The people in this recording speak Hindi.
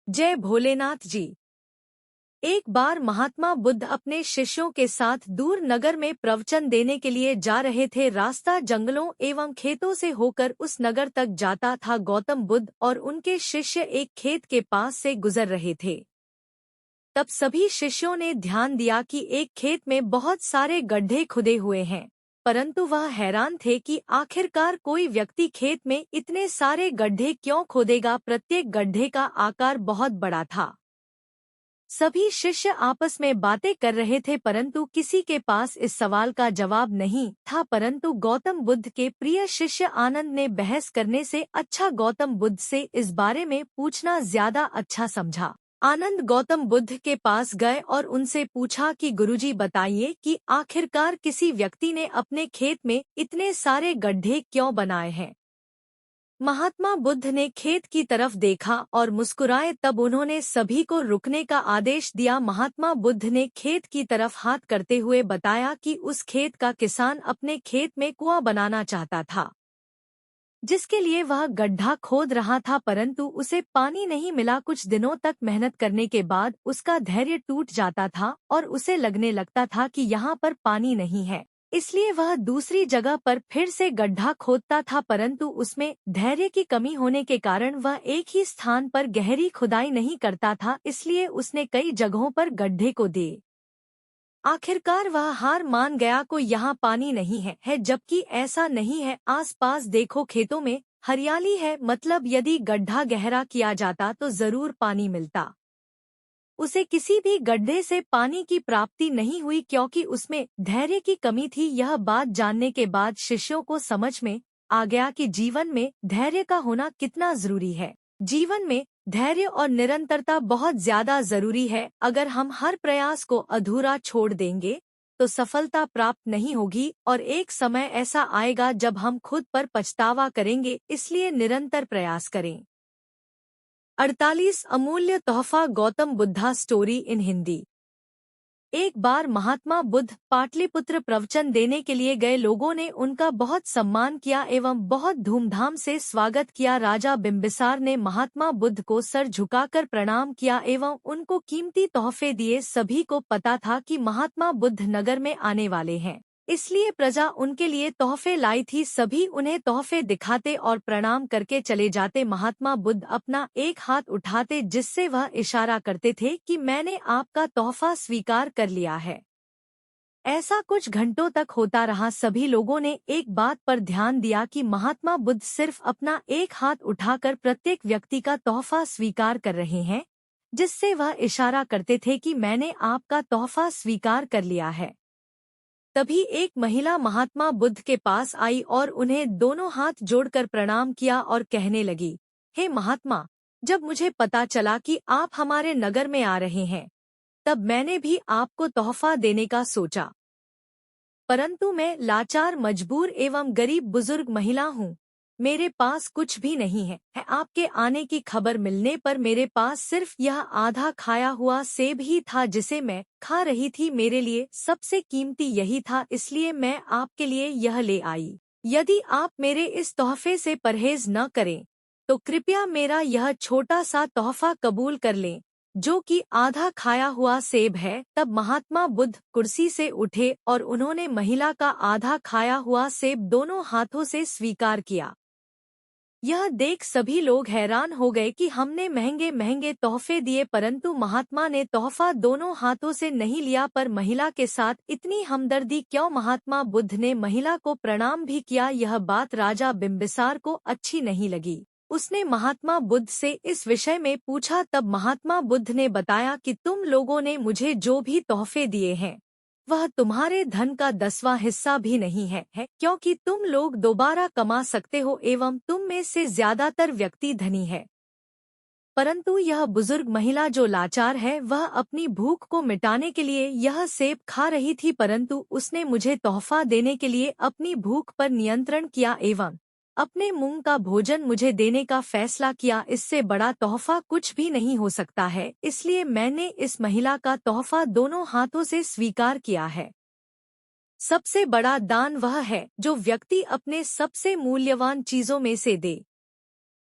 जय भोलेनाथ जी। एक बार महात्मा बुद्ध अपने शिष्यों के साथ दूर नगर में प्रवचन देने के लिए जा रहे थे। रास्ता जंगलों एवं खेतों से होकर उस नगर तक जाता था। गौतम बुद्ध और उनके शिष्य एक खेत के पास से गुजर रहे थे। तब सभी शिष्यों ने ध्यान दिया कि एक खेत में बहुत सारे गड्ढे खुदे हुए हैं, परंतु वह हैरान थे कि आखिरकार कोई व्यक्ति खेत में इतने सारे गड्ढे क्यों खोदेगा। प्रत्येक गड्ढे का आकार बहुत बड़ा था। सभी शिष्य आपस में बातें कर रहे थे, परंतु किसी के पास इस सवाल का जवाब नहीं था। परंतु गौतम बुद्ध के प्रिय शिष्य आनंद ने बहस करने से अच्छा गौतम बुद्ध से इस बारे में पूछना ज्यादा अच्छा समझा। आनंद गौतम बुद्ध के पास गए और उनसे पूछा कि गुरुजी बताइए कि आखिरकार किसी व्यक्ति ने अपने खेत में इतने सारे गड्ढे क्यों बनाए हैं। महात्मा बुद्ध ने खेत की तरफ देखा और मुस्कुराए। तब उन्होंने सभी को रुकने का आदेश दिया। महात्मा बुद्ध ने खेत की तरफ हाथ करते हुए बताया कि उस खेत का किसान अपने खेत में कुआं बनाना चाहता था, जिसके लिए वह गड्ढा खोद रहा था, परंतु उसे पानी नहीं मिला। कुछ दिनों तक मेहनत करने के बाद उसका धैर्य टूट जाता था और उसे लगने लगता था कि यहाँ पर पानी नहीं है, इसलिए वह दूसरी जगह पर फिर से गड्ढा खोदता था, परंतु उसमें धैर्य की कमी होने के कारण वह एक ही स्थान पर गहरी खुदाई नहीं करता था, इसलिए उसने कई जगहों पर गड्ढे को दिए। आखिरकार वह हार मान गया। को यहाँ पानी नहीं है, जबकि ऐसा नहीं है। आसपास देखो, खेतों में हरियाली है, मतलब यदि गड्ढा गहरा किया जाता तो जरूर पानी मिलता। उसे किसी भी गड्ढे से पानी की प्राप्ति नहीं हुई क्योंकि उसमें धैर्य की कमी थी। यह बात जानने के बाद शिष्यों को समझ में आ गया कि जीवन में धैर्य का होना कितना जरूरी है। जीवन में धैर्य और निरंतरता बहुत ज्यादा जरूरी है। अगर हम हर प्रयास को अधूरा छोड़ देंगे तो सफलता प्राप्त नहीं होगी और एक समय ऐसा आएगा जब हम खुद पर पछतावा करेंगे। इसलिए निरंतर प्रयास करें। 48 अमूल्य तोहफा गौतम बुद्धा स्टोरी इन हिंदी। एक बार महात्मा बुद्ध पाटलिपुत्र प्रवचन देने के लिए गए। लोगों ने उनका बहुत सम्मान किया एवं बहुत धूमधाम से स्वागत किया। राजा बिम्बिसार ने महात्मा बुद्ध को सर झुकाकर प्रणाम किया एवं उनको कीमती तोहफे दिए। सभी को पता था कि महात्मा बुद्ध नगर में आने वाले हैं, इसलिए प्रजा उनके लिए तोहफे लाई थी। सभी उन्हें तोहफे दिखाते और प्रणाम करके चले जाते। महात्मा बुद्ध अपना एक हाथ उठाते, जिससे वह इशारा करते थे कि मैंने आपका तोहफा स्वीकार कर लिया है। ऐसा कुछ घंटों तक होता रहा। सभी लोगों ने एक बात पर ध्यान दिया कि महात्मा बुद्ध सिर्फ अपना एक हाथ उठाकर प्रत्येक व्यक्ति का तोहफा स्वीकार कर रहे हैं, जिससे वह इशारा करते थे कि मैंने आपका तोहफा स्वीकार कर लिया है। तभी एक महिला महात्मा बुद्ध के पास आई और उन्हें दोनों हाथ जोड़कर प्रणाम किया और कहने लगी, हे महात्मा, जब मुझे पता चला कि आप हमारे नगर में आ रहे हैं, तब मैंने भी आपको तोहफा देने का सोचा, परंतु मैं लाचार, मजबूर एवं गरीब बुजुर्ग महिला हूँ। मेरे पास कुछ भी नहीं है। आपके आने की खबर मिलने पर मेरे पास सिर्फ यह आधा खाया हुआ सेब ही था, जिसे मैं खा रही थी। मेरे लिए सबसे कीमती यही था, इसलिए मैं आपके लिए यह ले आई। यदि आप मेरे इस तोहफे से परहेज न करें तो कृपया मेरा यह छोटा सा तोहफा कबूल कर लें, जो कि आधा खाया हुआ सेब है। तब महात्मा बुद्ध कुर्सी से उठे और उन्होंने महिला का आधा खाया हुआ सेब दोनों हाथों से स्वीकार किया। यह देख सभी लोग हैरान हो गए कि हमने महंगे महंगे तोहफे दिए, परंतु महात्मा ने तोहफा दोनों हाथों से नहीं लिया। पर महिला के साथ इतनी हमदर्दी क्यों? महात्मा बुद्ध ने महिला को प्रणाम भी किया। यह बात राजा बिम्बिसार को अच्छी नहीं लगी। उसने महात्मा बुद्ध से इस विषय में पूछा। तब महात्मा बुद्ध ने बताया कि तुम लोगों ने मुझे जो भी तोहफे दिए हैं वह तुम्हारे धन का 10वां हिस्सा भी नहीं है, क्योंकि तुम लोग दोबारा कमा सकते हो एवं तुम में से ज्यादातर व्यक्ति धनी है, परंतु यह बुजुर्ग महिला जो लाचार है, वह अपनी भूख को मिटाने के लिए यह सेब खा रही थी, परंतु उसने मुझे तोहफा देने के लिए अपनी भूख पर नियंत्रण किया एवं अपने मुंह का भोजन मुझे देने का फैसला किया। इससे बड़ा तोहफा कुछ भी नहीं हो सकता है, इसलिए मैंने इस महिला का तोहफा दोनों हाथों से स्वीकार किया है। सबसे बड़ा दान वह है जो व्यक्ति अपने सबसे मूल्यवान चीजों में से दे।